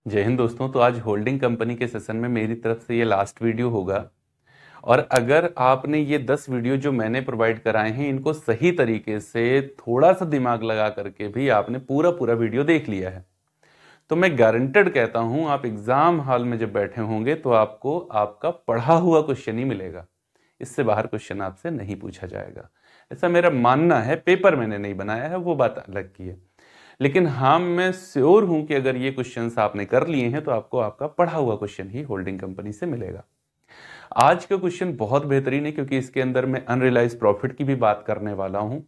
जय हिंद दोस्तों। तो आज होल्डिंग कंपनी के सेशन में मेरी तरफ से ये लास्ट वीडियो होगा। और अगर आपने ये 10 वीडियो जो मैंने प्रोवाइड कराए हैं इनको सही तरीके से थोड़ा सा दिमाग लगा करके भी आपने पूरा पूरा वीडियो देख लिया है तो मैं गारंटेड कहता हूं आप एग्जाम हॉल में जब बैठे होंगे तो आपको आपका पढ़ा हुआ क्वेश्चन ही मिलेगा। इससे बाहर क्वेश्चन आपसे नहीं पूछा जाएगा। ऐसा मेरा मानना है। पेपर मैंने नहीं बनाया है, वो बात अलग की है। लेकिन हाँ, मैं श्योर हूं कि अगर ये क्वेश्चंस आपने कर लिए हैं तो आपको आपका पढ़ा हुआ क्वेश्चन ही होल्डिंग कंपनी से मिलेगा। आज का क्वेश्चन बहुत बेहतरीन है क्योंकि इसके अंदर मैं अनरियलाइज प्रॉफिट की भी बात करने वाला हूं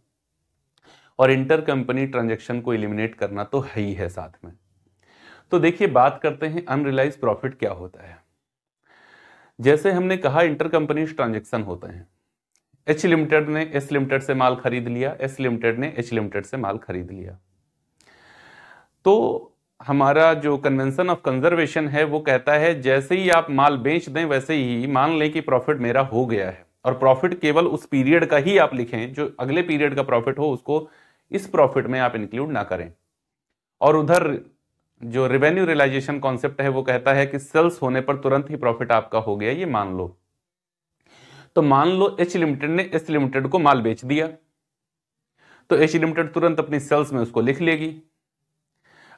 और इंटर कंपनी ट्रांजेक्शन को एलिमिनेट करना तो है ही है साथ में। तो देखिए, बात करते हैं अनरियलाइज प्रॉफिट क्या होता है। जैसे हमने कहा इंटर कंपनी ट्रांजेक्शन होते हैं। एच लिमिटेड ने एस लिमिटेड से माल खरीद लिया, एस लिमिटेड ने एच लिमिटेड से माल खरीद लिया। तो हमारा जो कन्वेंशन ऑफ कंजर्वेशन है वो कहता है जैसे ही आप माल बेच दें वैसे ही मान लें कि प्रॉफिट मेरा हो गया है, और प्रॉफिट केवल उस पीरियड का ही आप लिखें, जो अगले पीरियड का प्रॉफिट हो उसको इस प्रॉफिट में आप इंक्लूड ना करें। और उधर जो रेवेन्यू रियलाइजेशन कॉन्सेप्ट है वो कहता है कि सेल्स होने पर तुरंत ही प्रॉफिट आपका हो गया, ये मान लो। तो मान लो एच लिमिटेड ने एस लिमिटेड को माल बेच दिया, तो एच लिमिटेड तुरंत अपनी सेल्स में उसको लिख लेगी।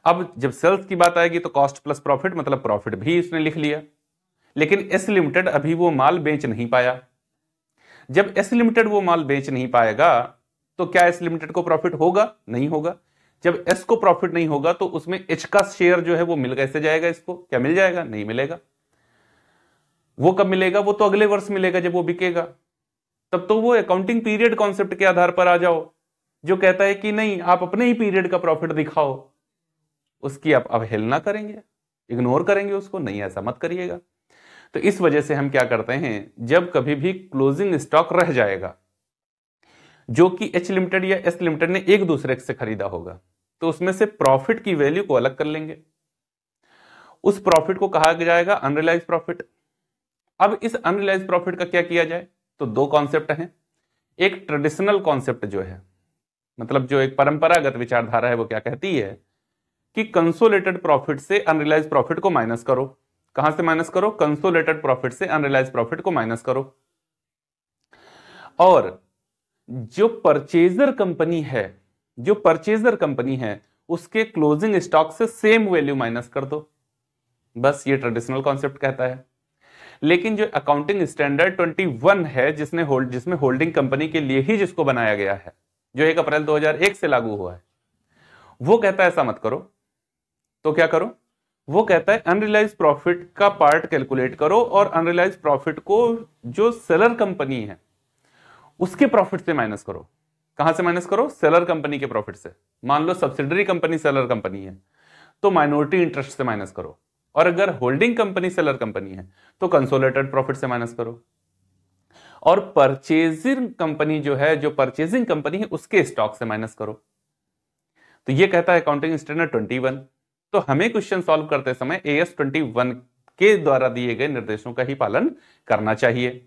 अब जब सेल्स की बात आएगी तो कॉस्ट प्लस प्रॉफिट मतलब प्रॉफिट भी इसने लिख लिया। लेकिन एस लिमिटेड अभी वो माल बेच नहीं पाया। जब एस लिमिटेड वो माल बेच नहीं पाएगा तो क्या एस लिमिटेड को प्रॉफिट होगा? नहीं होगा। जब एस को प्रॉफिट नहीं होगा तो उसमें एच का शेयर जो है वो मिल कैसे जाएगा? इसको क्या मिल जाएगा? नहीं मिलेगा। वो कब मिलेगा? वो तो अगले वर्ष मिलेगा जब वो बिकेगा। तब तो वो अकाउंटिंग पीरियड कॉन्सेप्ट के आधार पर आ जाओ जो कहता है कि नहीं, आप अपने ही पीरियड का प्रॉफिट दिखाओ, उसकी आप अवहेलना करेंगे, इग्नोर करेंगे उसको। नहीं, ऐसा मत करिएगा। तो इस वजह से हम क्या करते हैं, जब कभी भी क्लोजिंग स्टॉक रह जाएगा जो कि एच लिमिटेड या एस लिमिटेड ने एक दूसरे से खरीदा होगा, तो उसमें से प्रॉफिट की वैल्यू को अलग कर लेंगे। उस प्रॉफिट को कहा जाएगा अनरियलाइज प्रॉफिट। अब इस अनरियलाइज प्रॉफिट का क्या किया जाए? तो दो कॉन्सेप्ट हैं। एक ट्रेडिशनल कॉन्सेप्ट जो है, मतलब जो एक परंपरागत विचारधारा है, वो क्या कहती है कि कंसोलिडेटेड प्रॉफिट से अनरियलाइज प्रॉफिट को माइनस करो। कहां से माइनस करो? कंसोलिडेटेड प्रॉफिट से अनरियलाइज प्रॉफिट को माइनस करो। और जो परचेजर कंपनी है उसके क्लोजिंग स्टॉक से सेम वैल्यू माइनस कर दो। बस ये ट्रेडिशनल कॉन्सेप्ट कहता है। लेकिन जो अकाउंटिंग स्टैंडर्ड 21 है जिसमें होल्डिंग कंपनी के लिए ही जिसको बनाया गया है, जो 1 अप्रैल 2001 से लागू हुआ है, वो कहता है ऐसा मत करो। तो क्या करो? वो कहता है अनरियलाइज प्रॉफिट का पार्ट कैलकुलेट करो और अनरियलाइज प्रॉफिट को जो सेलर कंपनी है उसके प्रॉफिट से माइनस करो। कहां से माइनस करो? सेलर कंपनी के प्रॉफिट से। मान लो सब्सिडरी कंपनी सेलर कंपनी है तो माइनॉरिटी इंटरेस्ट से माइनस करो, और अगर होल्डिंग कंपनी सेलर कंपनी है तो कंसोलिडेटेड प्रॉफिट से माइनस करो। और परचेजिंग कंपनी जो है, जो परचेजिंग कंपनी है, उसके स्टॉक से माइनस करो। तो ये कहता है अकाउंटिंग स्टैंडर्ड 21। तो हमें क्वेश्चन सॉल्व करते समय AS 21 के द्वारा दिए गए निर्देशों का ही पालन करना चाहिए।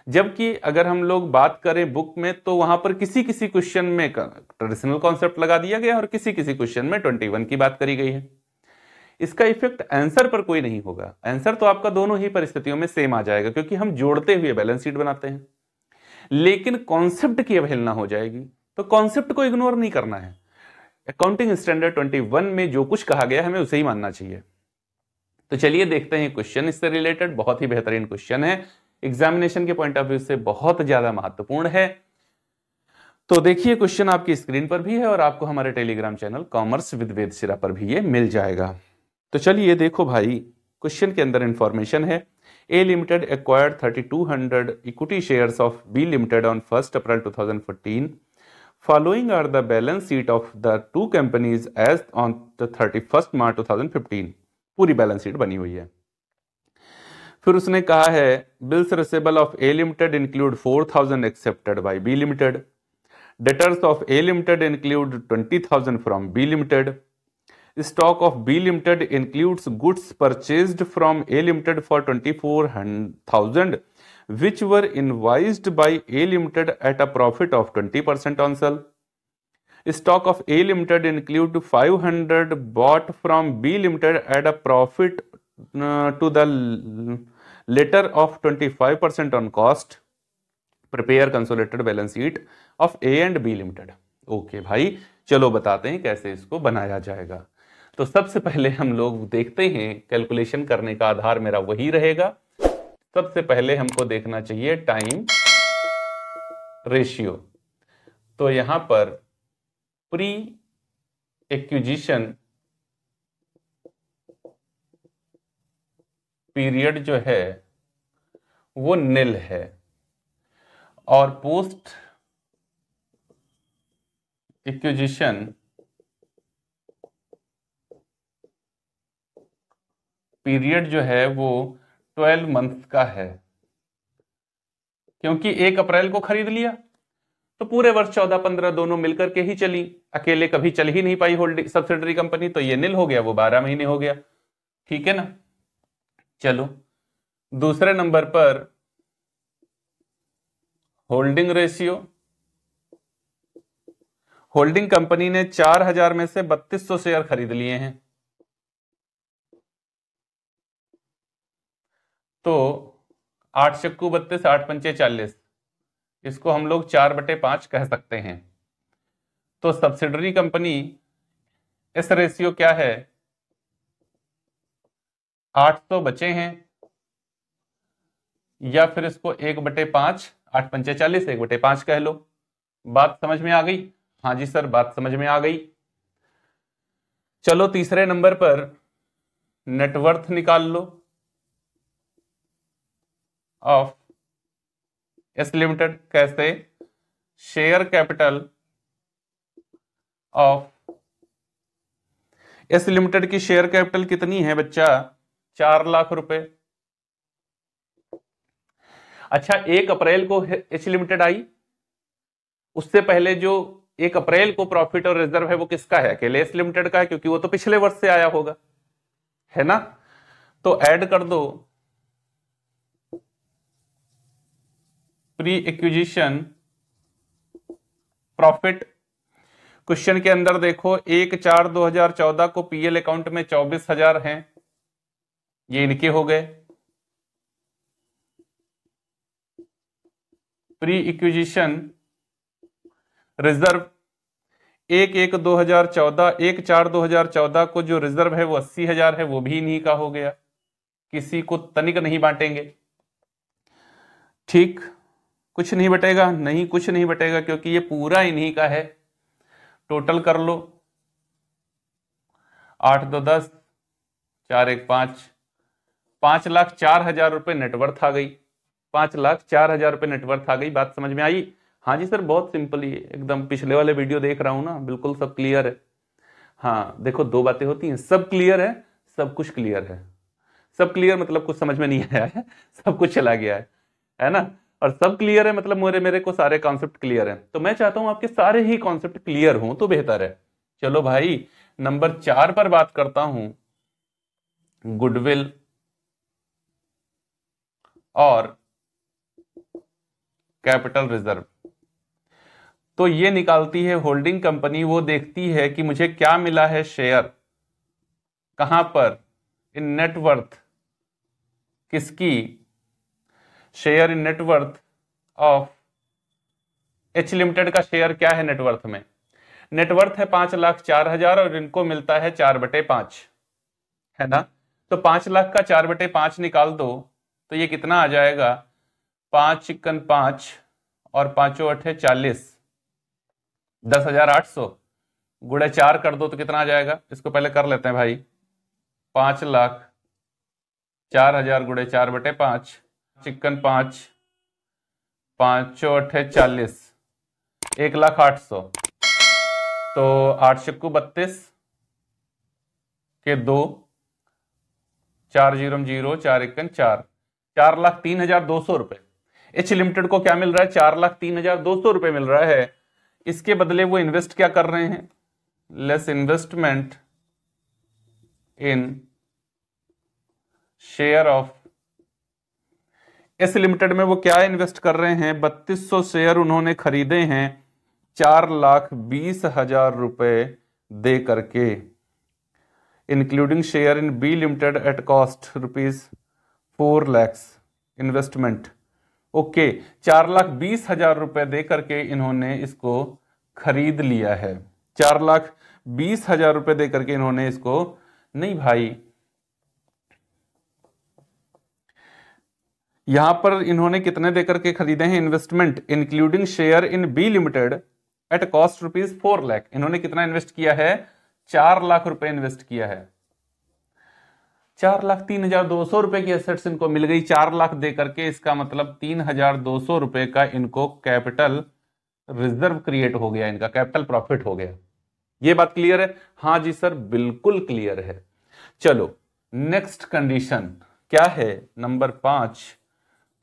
जबकि अगर हम लोग बात करें बुक में तो वहां पर किसी किसी क्वेश्चन में ट्रेडिशनल कॉन्सेप्ट लगा दिया गया और किसी किसी क्वेश्चन में 21 की बात करी गई है। इसका इफेक्ट आंसर पर कोई नहीं होगा। आंसर तो आपका दोनों ही परिस्थितियों में सेम आ जाएगा क्योंकि हम जोड़ते हुए बैलेंस शीट बनाते हैं। लेकिन कॉन्सेप्ट की अवहेलना हो जाएगी, तो कॉन्सेप्ट को इग्नोर नहीं करना है। अकाउंटिंग स्टैंडर्ड 21 में जो कुछ कहा गया हमें उसे ही मानना चाहिए। तो चलिए देखते हैं क्वेश्चन इससे रिलेटेड। बहुत ही बेहतरीन क्वेश्चन है, एग्जामिनेशन के पॉइंट ऑफ व्यू से बहुत ज्यादा महत्वपूर्ण है। तो देखिए, क्वेश्चन आपकी स्क्रीन पर भी है और आपको हमारे टेलीग्राम चैनल कॉमर्स विद वेद सिरा पर भी ये मिल जाएगा। तो चलिए देखो भाई, क्वेश्चन के अंदर इंफॉर्मेशन है। A limited acquired 3200 equity shares of B limited on 1 April 2014। Following are the balance sheet of the two companies as on the 31st March 2015। पूरी बैलेंस शीट बनी हुई है। फिर उसने कहा है bills receivable of A limited include 4000 accepted by B limited. Debtors of A limited include 20,000 from B limited. Stock of B limited includes goods purchased from A limited for 24,000 which were invoiced by A Limited at a profit of 20% on sale। Stock of A limited include 500 bought from B limited at a profit to the latter of 25% on cost, prepare consolidated balance sheet of A and B limited. Okay भाई, चलो बताते हैं कैसे इसको बनाया जाएगा। तो सबसे पहले हम लोग देखते हैं, कैलकुलेशन करने का आधार मेरा वही रहेगा। सबसे पहले हमको देखना चाहिए टाइम रेशियो। तो यहां पर प्री एक्विजिशन पीरियड जो है वो निल है, और पोस्ट एक्विजिशन पीरियड जो है वो 12 मंथ का है, क्योंकि 1 अप्रैल को खरीद लिया तो पूरे वर्ष 14-15 दोनों मिलकर के ही चली, अकेले कभी चल ही नहीं पाई होल्डिंग सब्सिडरी कंपनी, तो ये निल हो गया, वो 12 महीने हो गया। ठीक है ना। चलो दूसरे नंबर पर होल्डिंग रेशियो। होल्डिंग कंपनी ने 4000 में से 3200 शेयर खरीद लिए हैं, तो 8 चक्कू 32, 8 पंचे 40, इसको हम लोग 4/5 कह सकते हैं। तो सब्सिडरी कंपनी इस रेशियो क्या है, 800 बचे हैं, या फिर इसको 1/5, 8 पंचे 40, 1/5 कह लो। बात समझ में आ गई? हाँ जी सर, बात समझ में आ गई। चलो तीसरे नंबर पर नेटवर्थ निकाल लो ऑफ एस लिमिटेड। कैसे? Share capital of S limited की शेयर कैपिटल कितनी है बच्चा? 4 लाख रुपए। अच्छा, 1 अप्रैल को एच लिमिटेड आई, उससे पहले जो 1 अप्रैल को प्रॉफिट और रिजर्व है वो किसका है? अकेले एस लिमिटेड का है, क्योंकि वो तो पिछले वर्ष से आया होगा, है ना। तो ऐड कर दो प्री एक्विजिशन प्रॉफिट। क्वेश्चन के अंदर देखो 1/4/2014 को पीएल अकाउंट में 24,000 हैं, ये इनके हो गए। प्री एक्विजिशन रिजर्व 1/1/2014, 1/4/2014 को जो रिजर्व है वो 80,000 है, वो भी इन्हीं का हो गया, किसी को तनिक नहीं बांटेंगे। ठीक, कुछ नहीं बटेगा, नहीं कुछ नहीं बटेगा, क्योंकि ये पूरा इन्हीं का है। टोटल कर लो, 8 2 10, 4 1 5, 5,04,000 रुपए नेटवर्थ आ गई। 5,04,000 रुपए नेटवर्थ आ गई। बात समझ में आई? हाँ जी सर, बहुत सिंपल ही एकदम, पिछले वाले वीडियो देख रहा हूं ना, बिल्कुल सब क्लियर है। हाँ देखो, 2 बातें होती हैं, सब क्लियर है, सब कुछ क्लियर है। सब क्लियर मतलब कुछ समझ में नहीं आया है, सब कुछ चला गया है ना। और सब क्लियर है मतलब मेरे को सारे कॉन्सेप्ट क्लियर हैं। तो मैं चाहता हूं आपके सारे ही कॉन्सेप्ट क्लियर हों तो बेहतर है। चलो भाई, नंबर 4 पर बात करता हूं, गुडविल और कैपिटल रिजर्व। तो ये निकालती है होल्डिंग कंपनी, वो देखती है कि मुझे क्या मिला है शेयर, कहां पर? इन नेटवर्थ। किसकी? Share in net worth of H limited का शेयर क्या है नेटवर्थ में? नेटवर्थ है 5,04,000 और इनको मिलता है 4/5, है ना। तो 5 लाख का 4/5 निकाल दो, तो ये कितना आ जाएगा? 5 × 5 और 5 8 40, 10,800 गुणे 4 कर दो तो कितना आ जाएगा? इसको पहले कर लेते हैं भाई। 5,04,000 गुणे 4/5, 5 5, 5 8 40, 1,08,000। तो 8 चक्कू 32 के 2, 4 0 0, 4 1 4, 4,03,200 रुपए। एच लिमिटेड को क्या मिल रहा है? 4,03,200 रुपए मिल रहा है। इसके बदले वो इन्वेस्ट क्या कर रहे हैं? Less investment in share of S limited में वो क्या इन्वेस्ट कर रहे हैं? 3200 शेयर उन्होंने खरीदे हैं 4,20,000 रुपए दे करके, including share in B limited at cost ₹4 lakh investment. Okay, 4,20,000 रुपए दे करके इन्होंने इसको खरीद लिया है। 4,20,000 रुपए दे करके इन्होंने इसको, नहीं भाई, यहां पर इन्होंने कितने देकर के खरीदे हैं? Investment including share in B limited at cost ₹4 lakh. इन्होंने कितना इन्वेस्ट किया है? 4 लाख रुपए इन्वेस्ट किया है। 4,03,200 रुपए की एसेट्स इनको मिल गई 4 लाख दे करके। इसका मतलब 3,200 रुपए का इनको कैपिटल रिजर्व क्रिएट हो गया, इनका कैपिटल प्रॉफिट हो गया। ये बात क्लियर है? हाँ जी सर, बिल्कुल क्लियर है। चलो नेक्स्ट कंडीशन क्या है? Number 5,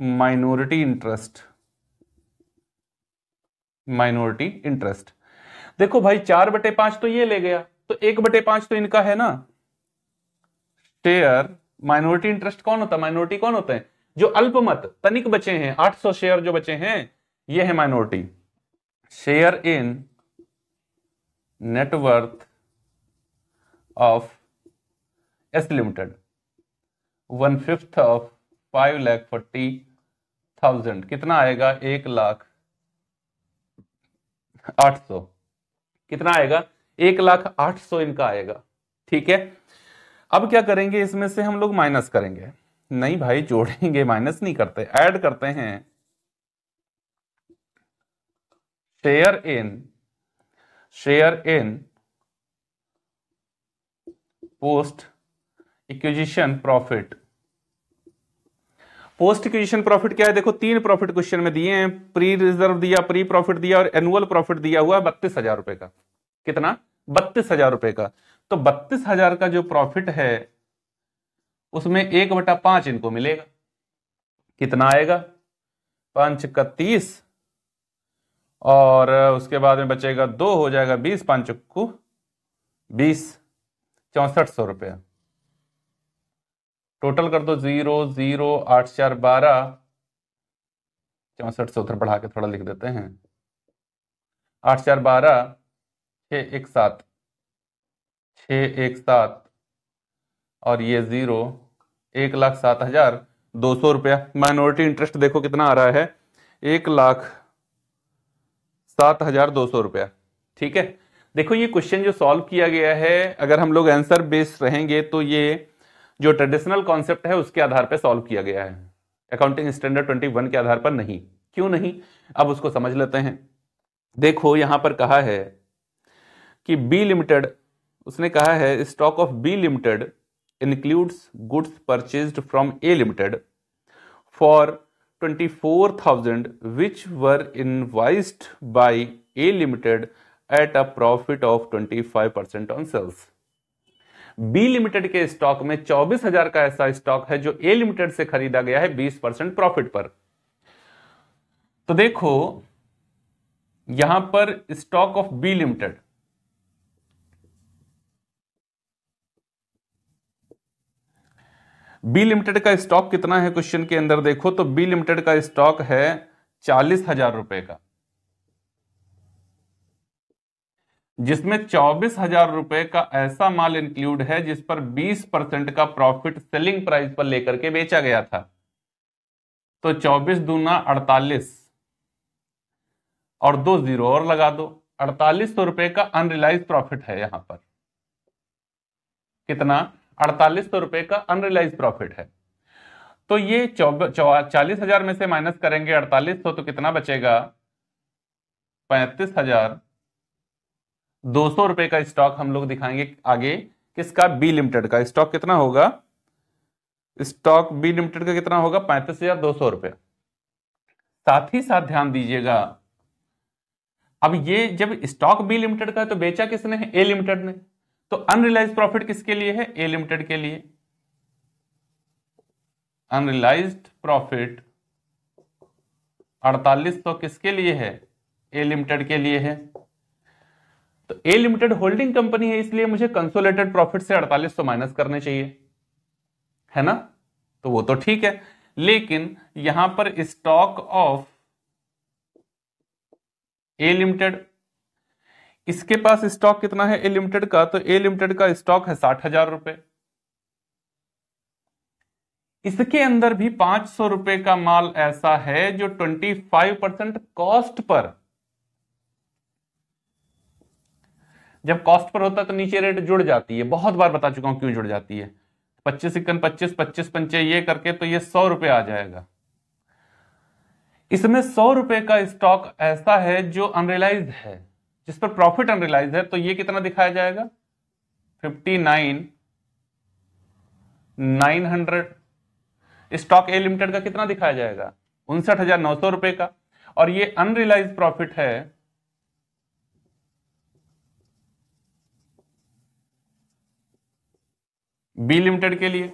minority interest. Minority interest देखो भाई, 4/5 तो ये ले गया, तो 1/5 तो इनका है ना शेयर। माइनॉरिटी इंटरेस्ट कौन होता है? माइनॉरिटी कौन होता है? जो अल्पमत तनिक बचे हैं, 800 शेयर जो बचे हैं, ये है minority. Share in net worth of S limited 1/5 of 5,40,000 कितना आएगा? 1,08,000। कितना आएगा? 1,08,000 इनका आएगा। ठीक है, अब क्या करेंगे? इसमें से हम लोग माइनस करेंगे। नहीं भाई, जोड़ेंगे, माइनस नहीं करते, ऐड करते हैं। Share in post acquisition profit. Post acquisition profit क्या है? देखो 3 प्रॉफिट क्वेश्चन में दिए हैं, प्री रिजर्व दिया, प्री प्रॉफिट दिया और एनुअल प्रॉफिट दिया हुआ है 32,000 रुपए का। कितना? 32,000 रुपए का। तो 32,000 का जो प्रॉफिट है उसमें 1/5 इनको मिलेगा। कितना आएगा? 5 का 30 और उसके बाद में बचेगा 2, हो जाएगा 20, 5 को 20, 6400 रुपया। टोटल कर दो 0 0 8 4 12, 6400 उधर बढ़ा के थोड़ा लिख देते हैं। 8 4 12, 6 1 7, 6 1 7 और ये 0, 1,07,200 रुपया। माइनॉरिटी इंटरेस्ट देखो कितना आ रहा है? 1,07,200 रुपया। ठीक है, देखो ये क्वेश्चन जो सॉल्व किया गया है, अगर हम लोग आंसर बेस्ड रहेंगे तो ये जो ट्रेडिशनल कॉन्सेप्ट है उसके आधार पर सॉल्व किया गया है, अकाउंटिंग स्टैंडर्ड 21 के आधार पर नहीं। क्यों नहीं? अब उसको समझ लेते हैं। देखो यहां पर कहा है कि बी लिमिटेड, उसने कहा है stock of B limited includes goods purchased from A Limited for 24,000 which were invoiced by A Limited at a profit of 25% on sales। B Limited के स्टॉक में 24,000 का ऐसा स्टॉक है जो A Limited से खरीदा गया है 20% प्रॉफिट पर। तो देखो यहां पर stock of B Limited, B limited का स्टॉक कितना है क्वेश्चन के अंदर? देखो तो बी लिमिटेड का स्टॉक है 40,000 रुपए का, जिसमें 24,000 रुपए का ऐसा माल इंक्लूड है जिस पर 20% का प्रॉफिट सेलिंग प्राइस पर लेकर के बेचा गया था। तो 24 दूना 48 और 2 0 और लगा दो, 4,800 रुपए का अनरियलाइज प्रॉफिट है यहां पर। कितना? 4,800 रुपए का अनरियलाइज प्रॉफिट है। तो ये 40,000 में से माइनस करेंगे 4,800 तो कितना बचेगा? 35,200 रुपए का स्टॉक हम लोग दिखाएंगे आगे। किसका? बी लिमिटेड का स्टॉक कितना होगा? स्टॉक बी लिमिटेड का कितना होगा? 35,200 रुपए। साथ ही साथ ध्यान दीजिएगा, अब ये जब स्टॉक बी लिमिटेड का है तो बेचा किसने है? ए लिमिटेड ने। तो अनरियलाइज्ड प्रॉफिट किसके लिए है? ए लिमिटेड के लिए। अनरियलाइज्ड प्रॉफिट 4,800 किसके लिए है? ए लिमिटेड के लिए है। तो ए लिमिटेड होल्डिंग कंपनी है, इसलिए मुझे कंसोलिडेटेड प्रॉफिट से 4,800 माइनस करने चाहिए, है ना? तो वो तो ठीक है, लेकिन यहां पर स्टॉक ऑफ ए लिमिटेड इसके पास स्टॉक कितना है ए लिमिटेड का, तो ए लिमिटेड का स्टॉक है 60,000 रुपए। इसके अंदर भी 500 रुपए का माल ऐसा है जो 25% कॉस्ट पर, जब कॉस्ट पर होता है तो नीचे रेट जुड़ जाती है, बहुत बार बता चुका हूं क्यों जुड़ जाती है। 25 इक्कन 25 25 पंचे ये करके तो ये 100 रुपए आ जाएगा। इसमें 100 रुपए का स्टॉक ऐसा है जो अनरियलाइज्ड है, जिस पर प्रॉफिट अनरियलाइज्ड है, तो ये कितना दिखाया जाएगा 59,900। स्टॉक ए लिमिटेड का कितना दिखाया जाएगा 59,900 रुपए का, और ये अनरियलाइज्ड प्रॉफिट है बी लिमिटेड के लिए।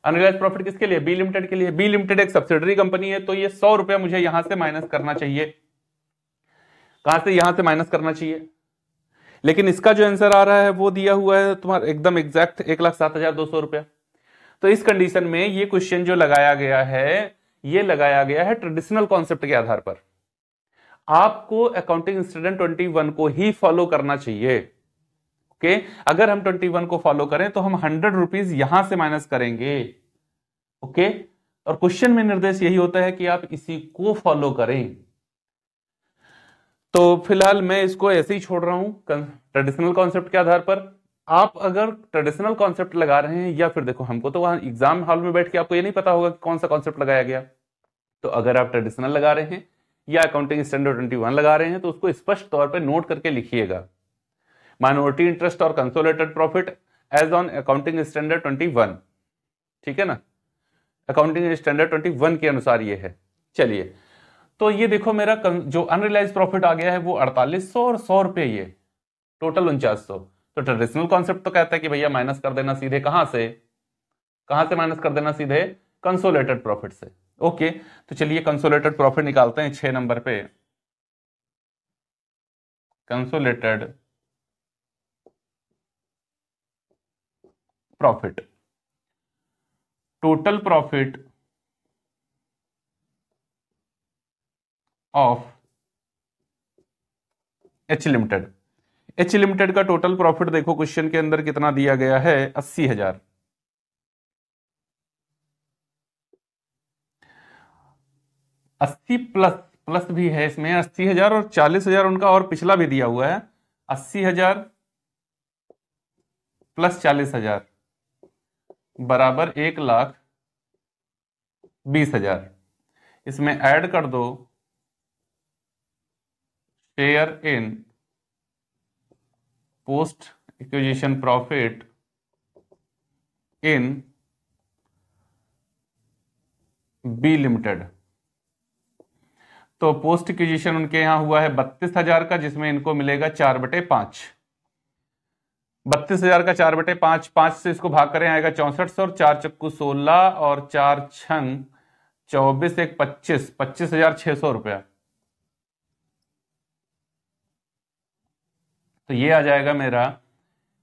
अनरियलाइज प्रॉफिट किसके लिए, बी लिमिटेड के लिए। बी लिमिटेड एक सब्सिडरी कंपनी है, तो ये 100 रुपया मुझे यहां से माइनस करना चाहिए। कहां से, यहां से माइनस करना चाहिए। लेकिन इसका जो आंसर आ रहा है वो दिया हुआ है तुम्हारा एकदम एग्जैक्ट 1,07,200 रुपया। तो इस कंडीशन में ये क्वेश्चन जो लगाया गया है, ये लगाया गया है ट्रेडिशनल कॉन्सेप्ट के आधार पर। आपको अकाउंटिंग स्टैंडर्ड 21 को ही फॉलो करना चाहिए। ओके, अगर हम 21 को फॉलो करें तो हम 100 रुपीज यहां से माइनस करेंगे। ओके, और क्वेश्चन में निर्देश यही होता है कि आप इसी को फॉलो करें। तो फिलहाल मैं इसको ऐसे ही छोड़ रहा हूं ट्रेडिशनल कॉन्सेप्ट के आधार पर। आप अगर ट्रेडिशनल कॉन्सेप्ट लगा रहे हैं, या फिर देखो हमको तो वहां एग्जाम हॉल में बैठ के आपको ये नहीं पता होगा कि कौन सा कॉन्सेप्ट लगाया गया, तो अगर आप ट्रेडिशनल लगा रहे हैं या अकाउंटिंग स्टैंडर्ड 21 लगा रहे हैं तो उसको स्पष्ट तौर पर नोट करके लिखिएगा। माइनॉरिटी इंटरेस्ट और consolidated profit as on accounting standard 21, ठीक है ना, अकाउंटिंग स्टैंडर्ड 21 के अनुसार ये है। चलिए, तो ये देखो मेरा जो अनरियलाइज प्रॉफिट आ गया है वो 4800 और 100 रुपये, ये टोटल 4900। तो ट्रेडिशनल कॉन्सेप्ट तो कहता है कि भैया माइनस कर देना सीधे, कहां से माइनस कर देना सीधे, कंसोलिडेटेड प्रॉफिट से। ओके, तो चलिए कंसोलिडेटेड प्रॉफिट निकालते हैं 6 नंबर पे। Consolidated profit, total profit of H limited. H limited का टोटल प्रॉफिट देखो क्वेश्चन के अंदर कितना दिया गया है 80,000। 80 प्लस प्लस भी है इसमें, 80,000 और 40,000 उनका और पिछला भी दिया हुआ है। 80,000 प्लस 40,000 बराबर 1,20,000। इसमें ऐड कर दो share in post acquisition profit in B limited. तो पोस्ट एक्विजिशन उनके यहां हुआ है 32,000 का, जिसमें इनको मिलेगा 4/5। 32,000 का 4/5, 5 से इसको भाग करें आएगा 6400, और 4 चक्कू 16 और 4 छंग 24, 1 25, 25,600 रुपया। तो ये आ जाएगा मेरा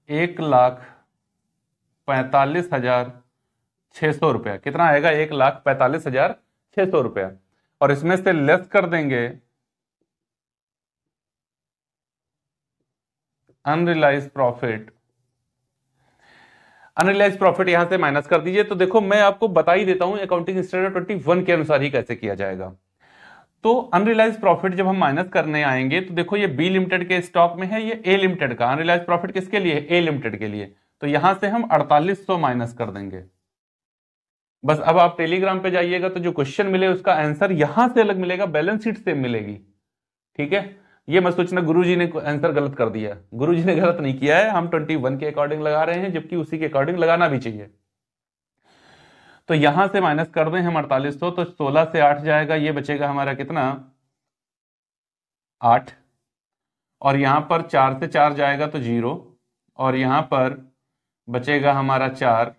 1,45,600 रुपया। कितना आएगा 1,45,600 रुपया। और इसमें से लेस कर देंगे अनरियलाइज प्रॉफिट। अनरियलाइज प्रॉफिट यहां से माइनस कर दीजिए। तो देखो मैं आपको बता ही देता हूं अकाउंटिंग स्टैंडर्ड 21 के अनुसार ही कैसे किया जाएगा। तो अनरियलाइज प्रॉफिट जब हम माइनस करने आएंगे तो देखो ये बी लिमिटेड के स्टॉक में है, ये ए लिमिटेड का। अनरियलाइज प्रॉफिट किसके लिए, ए लिमिटेड के लिए। तो यहां से हम 4800 माइनस कर देंगे। बस अब आप टेलीग्राम पे जाइएगा तो जो क्वेश्चन मिले उसका आंसर यहां से अलग मिलेगा, बैलेंस शीट से मिलेगी। ठीक है, ये मत सोचना गुरुजी ने आंसर गलत कर दिया। गुरुजी ने गलत नहीं किया है, हम 21 के अकॉर्डिंग लगा रहे हैं, जबकि उसी के अकॉर्डिंग लगाना भी चाहिए। तो यहां से माइनस कर दें हम 4800, तो 16 से 8 जाएगा, ये बचेगा हमारा कितना 8, और यहां पर 4 से 4 जाएगा तो 0, और यहां पर बचेगा हमारा 4,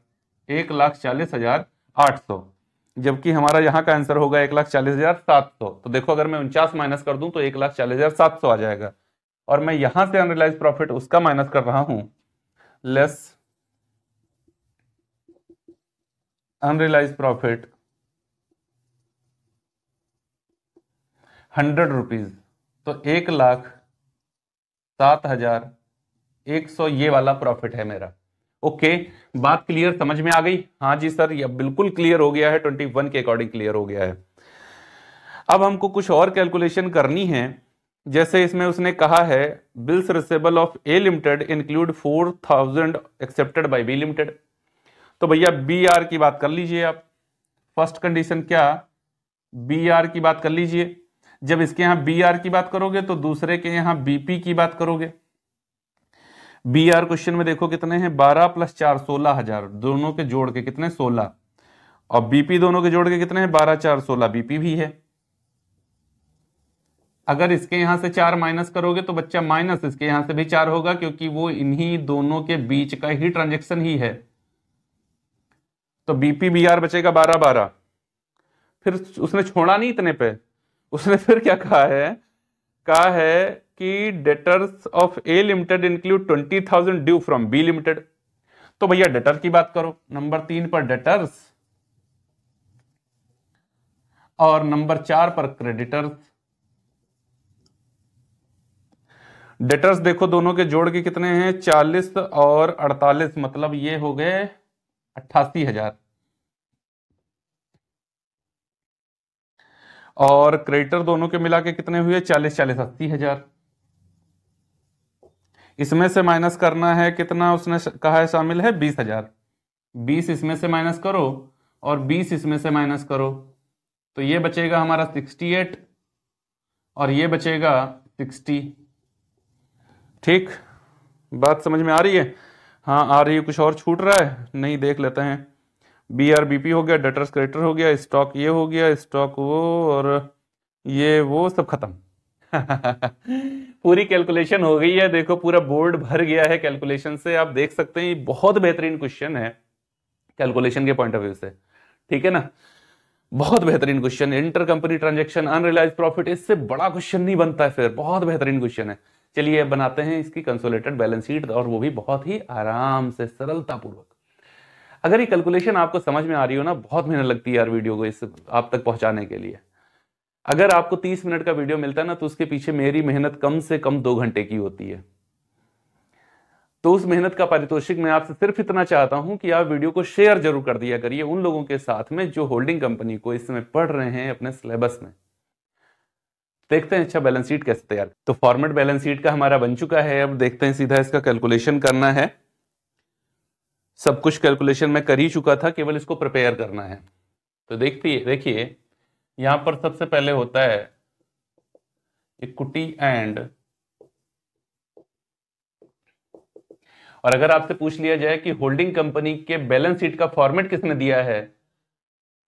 1,40,800, जबकि हमारा यहां का आंसर होगा 1,40,700। तो देखो अगर मैं 49 माइनस कर दूं तो 1,40,700 आ जाएगा। और मैं यहां से अनरियलाइज प्रॉफिट उसका माइनस कर रहा हूं, लेस अनरियलाइज प्रॉफिट 100 रुपीज। तो 1,00,000 7,100 ये वाला प्रॉफिट है मेरा। ओके, बात क्लियर, समझ में आ गई? हाँ जी सर, ये बिल्कुल क्लियर हो गया है, 21 के अकॉर्डिंग क्लियर हो गया है। अब हमको कुछ और कैलकुलेशन करनी है। जैसे इसमें उसने कहा है bills receivable of A limited include 4,000 accepted by B limited. तो भैया बी आर की बात कर लीजिए आप। फर्स्ट कंडीशन क्या, बी आर की बात कर लीजिए। जब इसके यहां बी आर की बात करोगे तो दूसरे के यहां बीपी की बात करोगे। बी आर क्वेश्चन में देखो कितने हैं, 12 + 4 16,000, दोनों के जोड़ के कितने 16, और बीपी दोनों के जोड़ के कितने हैं 12 4 16, बीपी भी है। अगर इसके यहां से 4 माइनस करोगे तो बच्चा माइनस इसके यहां से भी 4 होगा, क्योंकि वो इन्हीं दोनों के बीच का ही ट्रांजेक्शन ही है। तो बीपी बी आर बचेगा 12 12। फिर उसने छोड़ा नहीं इतने पे, उसने फिर क्या कहा है कि debtors of A limited include 20,000 due from B limited. तो भैया डेटर की बात करो, नंबर 3 पर डेटर्स और नंबर 4 पर क्रेडिटर्स। डेटर्स देखो दोनों के जोड़ के कितने हैं 40 और 48, मतलब ये हो गए 88,000, और क्रेडिटर दोनों के मिला के कितने हुए 40 40 80,000। इसमें से माइनस करना है कितना, उसने कहा है शामिल है 20,000। 20 इसमें से माइनस करो और 20 इसमें से माइनस करो, तो ये बचेगा हमारा 68 और ये बचेगा 60। ठीक, बात समझ में आ रही है? हाँ आ रही है, कुछ और छूट रहा है नहीं, देख लेते हैं। बी आर बीपी हो गया, डेटर्स क्रेडिटर हो गया, स्टॉक ये हो गया, स्टॉक वो, और ये वो सब खत्म। पूरी कैलकुलेशन हो गई है, देखो पूरा बोर्ड भर गया है कैलकुलेशन से। आप देख सकते हैं ये बहुत बेहतरीन क्वेश्चन है कैलकुलेशन के पॉइंट ऑफ व्यू से, ठीक है ना, बहुत बेहतरीन क्वेश्चन है। Inter company transaction, unrealised profit, इससे बड़ा क्वेश्चन नहीं बनता है फिर, बहुत बेहतरीन क्वेश्चन है। चलिए अब बनाते हैं इसकी कंसोलिडेटेड बैलेंस शीट, और वो भी बहुत ही आराम से, सरलता पूर्वक। अगर ये कैलकुलेशन आपको समझ में आ रही हो ना, बहुत मेहनत लगती है यार वीडियो को इस आप तक पहुंचाने के लिए। अगर आपको 30 मिनट का वीडियो मिलता है ना, तो उसके पीछे मेरी मेहनत कम से कम 2 घंटे की होती है। तो उस मेहनत का पारितोषिक मैं आपसे सिर्फ इतना चाहता हूं कि आप वीडियो को शेयर जरूर कर दिया करिए उन लोगों के साथ में जो होल्डिंग कंपनी को इस समय पढ़ रहे हैं अपने सिलेबस में। देखते हैं अच्छा बैलेंस शीट कैसे तैयार। तो फॉर्मेट बैलेंस शीट का हमारा बन चुका है, अब देखते हैं सीधा इसका कैलकुलेशन करना है। सब कुछ कैलकुलेशन मैं कर ही चुका था, केवल इसको प्रिपेयर करना है। तो देखिए यहां पर सबसे पहले होता है इक्विटी एंड, और अगर आपसे पूछ लिया जाए कि होल्डिंग कंपनी के बैलेंस शीट का फॉर्मेट किसने दिया है,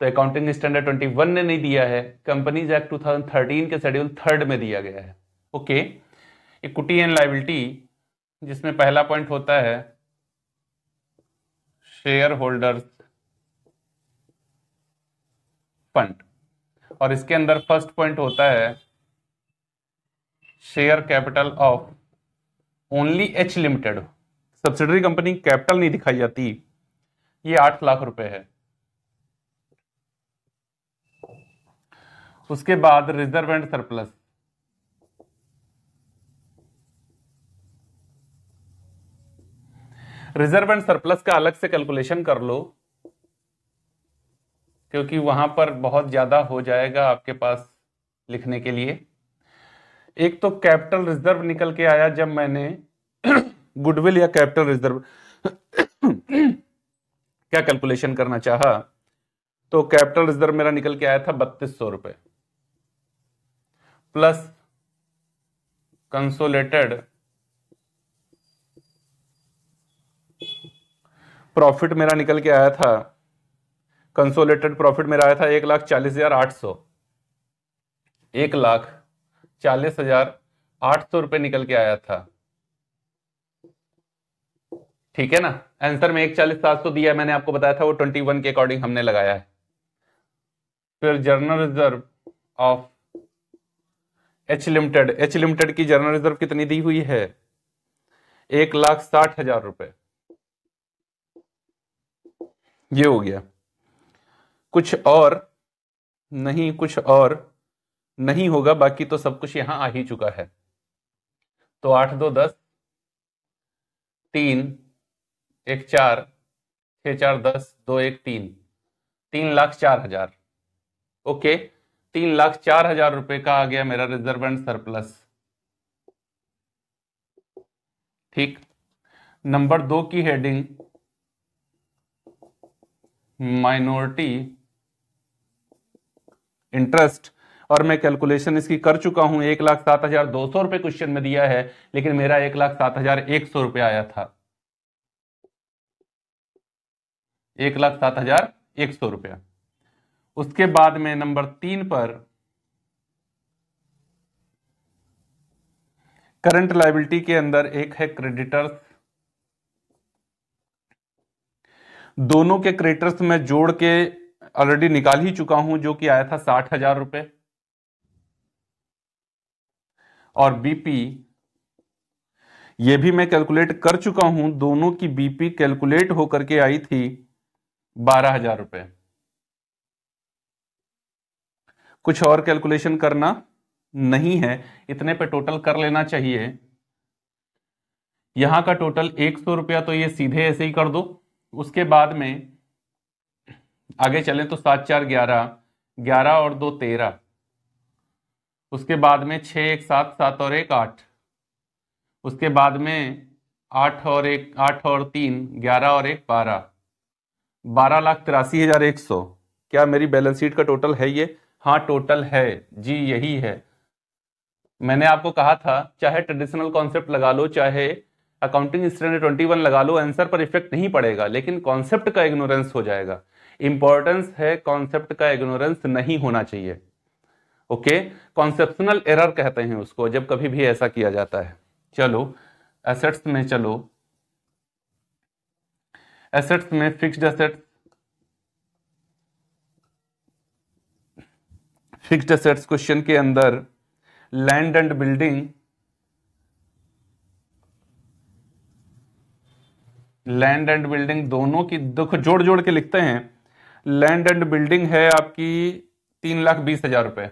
तो अकाउंटिंग स्टैंडर्ड 21 ने नहीं दिया है, कंपनीज एक्ट 2013 के शेड्यूल 3 में दिया गया है। ओके, इक्विटी एंड लायबिलिटी, जिसमें पहला पॉइंट होता है शेयर होल्डर्स फंड, और इसके अंदर फर्स्ट पॉइंट होता है share capital of only H limited. Subsidiary company capital नहीं दिखाई जाती, ये 8 लाख रुपए है। उसके बाद reserve and surplus, reserve and surplus का अलग से कैलकुलेशन कर लो, क्योंकि वहां पर बहुत ज्यादा हो जाएगा आपके पास लिखने के लिए। एक तो कैपिटल रिजर्व निकल के आया जब मैंने गुडविल या कैपिटल रिजर्व क्या कैलकुलेशन करना चाहा, तो कैपिटल रिजर्व मेरा निकल के आया था 3200 रुपए, प्लस कंसोलिडेटेड प्रॉफिट मेरा निकल के आया था, कंसोलिडेटेड प्रॉफिट मेरा आया था 1,40,800, 1,40,800 रुपए निकल के आया था, ठीक है ना। आंसर में 1,40,700 दिया मैंने आपको बताया था, वो 21 के अकॉर्डिंग हमने लगाया है। फिर journal reserve of H limited, H limited की जर्नल रिजर्व कितनी दी हुई है 1,60,000 रुपए, ये हो गया। कुछ और नहीं होगा, बाकी तो सब कुछ यहां आ ही चुका है। तो 8 2 10, 3 1 4, 6 4 10, 2 1 3, 3,04,000। ओके, 3,04,000 रुपए का आ गया मेरा रिजर्व एंड सरप्लस। ठीक, नंबर 2 की हेडिंग माइनॉरिटी इंटरेस्ट, और मैं कैलकुलेशन इसकी कर चुका हूं। 1,07,200 रुपए क्वेश्चन में दिया है, लेकिन मेरा 1,07,100 रुपए आया था। 1,07,100 रुपया। उसके बाद में नंबर 3 पर करंट लायबिलिटी के अंदर एक है क्रेडिटर्स। दोनों के क्रेडिटर्स में जोड़ के ऑलरेडी निकाल ही चुका हूं, जो कि आया था 60,000 रुपए। और बीपी ये भी मैं कैलकुलेट कर चुका हूं, दोनों की बीपी कैलकुलेट होकर के आई थी 12,000 रुपए। कुछ और कैलकुलेशन करना नहीं है, इतने पे टोटल कर लेना चाहिए। यहां का टोटल 100 रुपया, तो ये सीधे ऐसे ही कर दो। उसके बाद में आगे चलें तो 7 4 11, 11 और 2 13। उसके बाद में 6 1 7, 7 और 1 8। उसके बाद में 8 और 1 8 और 3 11 और 1 12, 12,83,100। क्या मेरी बैलेंस शीट का टोटल है ये? हाँ टोटल है जी, यही है। मैंने आपको कहा था चाहे ट्रेडिशनल कॉन्सेप्ट लगा लो, चाहे अकाउंटिंग स्टैंडर्ड 21 लगा लो, आंसर पर इफेक्ट नहीं पड़ेगा, लेकिन कॉन्सेप्ट का इग्नोरेंस हो जाएगा। इंपॉर्टेंस है, कॉन्सेप्ट का इग्नोरेंस नहीं होना चाहिए। ओके, कॉन्सेप्शनल एरर कहते हैं उसको, जब कभी भी ऐसा किया जाता है। चलो एसेट्स में चलो, एसेट्स में fixed assets, fixed assets question के अंदर land and building, land and building दोनों की देखो जोड़ जोड़ के लिखते हैं। लैंड एंड बिल्डिंग है आपकी 3,20,000 रुपए।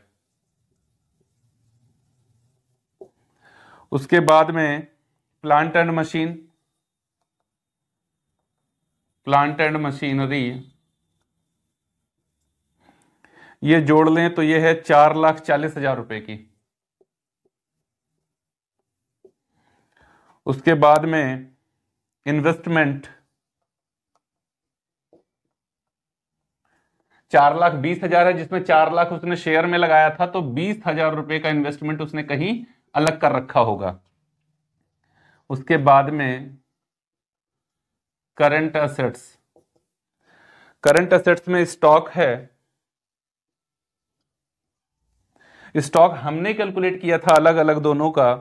उसके बाद में plant and machine, plant and machinery, ये जोड़ लें तो ये है 4,40,000 रुपए की। उसके बाद में इन्वेस्टमेंट 4,20,000 है, जिसमें 4 लाख उसने शेयर में लगाया था, तो 20,000 रुपए का इन्वेस्टमेंट उसने कहीं अलग कर रखा होगा। उसके बाद में करंट एसेट्स, करंट एसेट्स में स्टॉक है। स्टॉक हमने कैलकुलेट किया था अलग अलग दोनों का,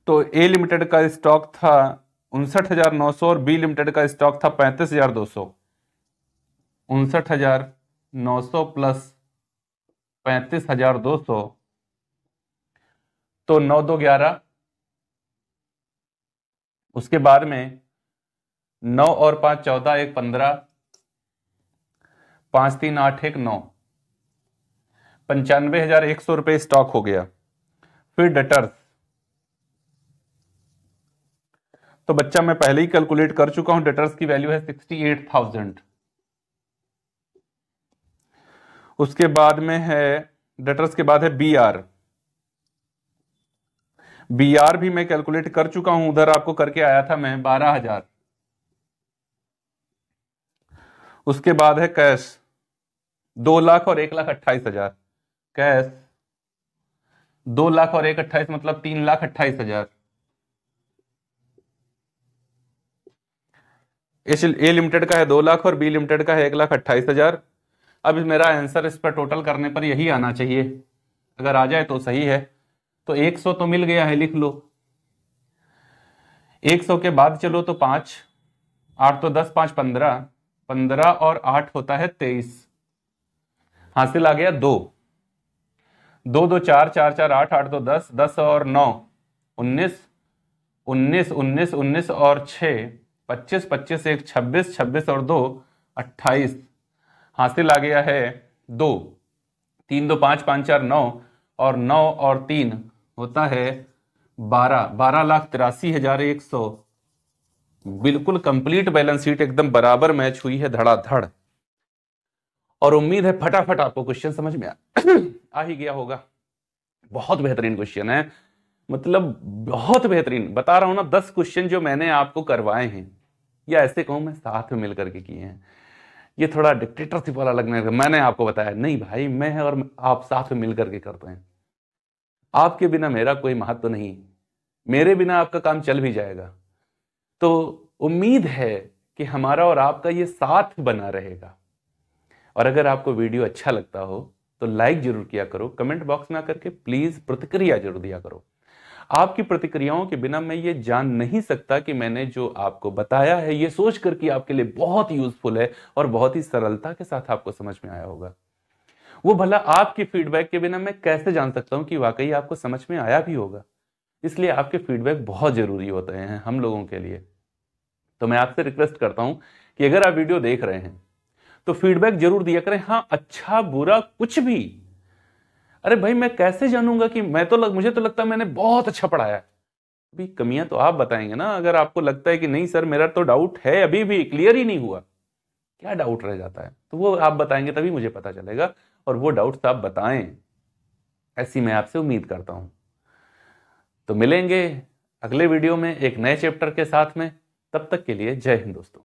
तो ए लिमिटेड का स्टॉक था 59,900 और बी लिमिटेड का स्टॉक था 35,200। 59,900 प्लस 35,200, तो 9 2 11। उसके बाद में 9 और 5 14, 1 15, 5 3 8 1 9, 95,100 रुपए स्टॉक हो गया। फिर डेटर्स, तो बच्चा मैं पहले ही कैलकुलेट कर चुका हूं, डेटर्स की वैल्यू है 68,000। उसके बाद में है, डेटर्स के बाद है बी आर। बी आर भी मैं कैलकुलेट कर चुका हूं, उधर आपको करके आया था मैं 12,000। उसके बाद है कैश 2 लाख और 1,28,000। कैश 2 लाख और 1,28 मतलब 3,28,000। ए लिमिटेड का है 2 लाख और बी लिमिटेड का है 1,28,000। अब मेरा आंसर इस पर टोटल करने पर यही आना चाहिए, अगर आ जाए तो सही है। तो 100 तो मिल गया है, लिख लो। 100 के बाद चलो तो 5 8 तो 10 5 15, 15 और 8 होता है 23। हासिल आ गया 2 2 2 4 4 4 8 8 2 10, 10 और 9 19, 19 19 19 और 6 25, 25 1 26, 26 और 2 28। हासिल आ गया है 2। 3 2 5 5 4 9 और 9 और 3 होता है 12,83,100, बिल्कुल कंप्लीट बैलेंस शीट एकदम बराबर मैच हुई है धड़ाधड़। और उम्मीद है फटाफट आपको क्वेश्चन समझ में आ ही गया होगा। बहुत बेहतरीन क्वेश्चन है, मतलब बहुत बेहतरीन। बता रहा हूं ना, 10 क्वेश्चन जो मैंने आपको करवाए हैं, या ऐसे कहूं मैं साथ में मिलकर के किए हैं। ये थोड़ा डिक्टेटरशिप वाला लगने लगा, मैंने आपको बताया नहीं भाई, मैं और आप साथ में मिलकर के करते हैं। आपके बिना मेरा कोई महत्व नहीं, मेरे बिना आपका काम चल भी जाएगा। तो उम्मीद है कि हमारा और आपका ये साथ बना रहेगा। और अगर आपको वीडियो अच्छा लगता हो तो लाइक जरूर किया करो, कमेंट बॉक्स में आकर के प्लीज प्रतिक्रिया जरूर दिया करो। आपकी प्रतिक्रियाओं के बिना मैं ये जान नहीं सकता कि मैंने जो आपको बताया है ये सोच कर कि आपके लिए बहुत यूजफुल है और बहुत ही सरलता के साथ आपको समझ में आया होगा। वो भला आपकी फीडबैक के बिना मैं कैसे जान सकता हूं कि वाकई आपको समझ में आया भी होगा। इसलिए आपके फीडबैक बहुत जरूरी होते हैं हम लोगों के लिए। तो मैं आपसे रिक्वेस्ट करता हूं कि अगर आप वीडियो देख रहे हैं तो फीडबैक जरूर दिया करें, हां अच्छा बुरा कुछ भी। अरे भाई मैं कैसे जानूंगा कि मुझे तो लगता है मैंने बहुत अच्छा पढ़ाया है। अभी कमियां तो आप बताएंगे ना। अगर आपको लगता है कि नहीं सर मेरा तो डाउट है, अभी भी क्लियर ही नहीं हुआ, क्या डाउट रह जाता है, तो वो आप बताएंगे तभी मुझे पता चलेगा। और वो डाउट्स आप बताएं, ऐसी मैं आपसे उम्मीद करता हूं। तो मिलेंगे अगले वीडियो में एक नए चैप्टर के साथ में। तब तक के लिए जय हिंद दोस्तों।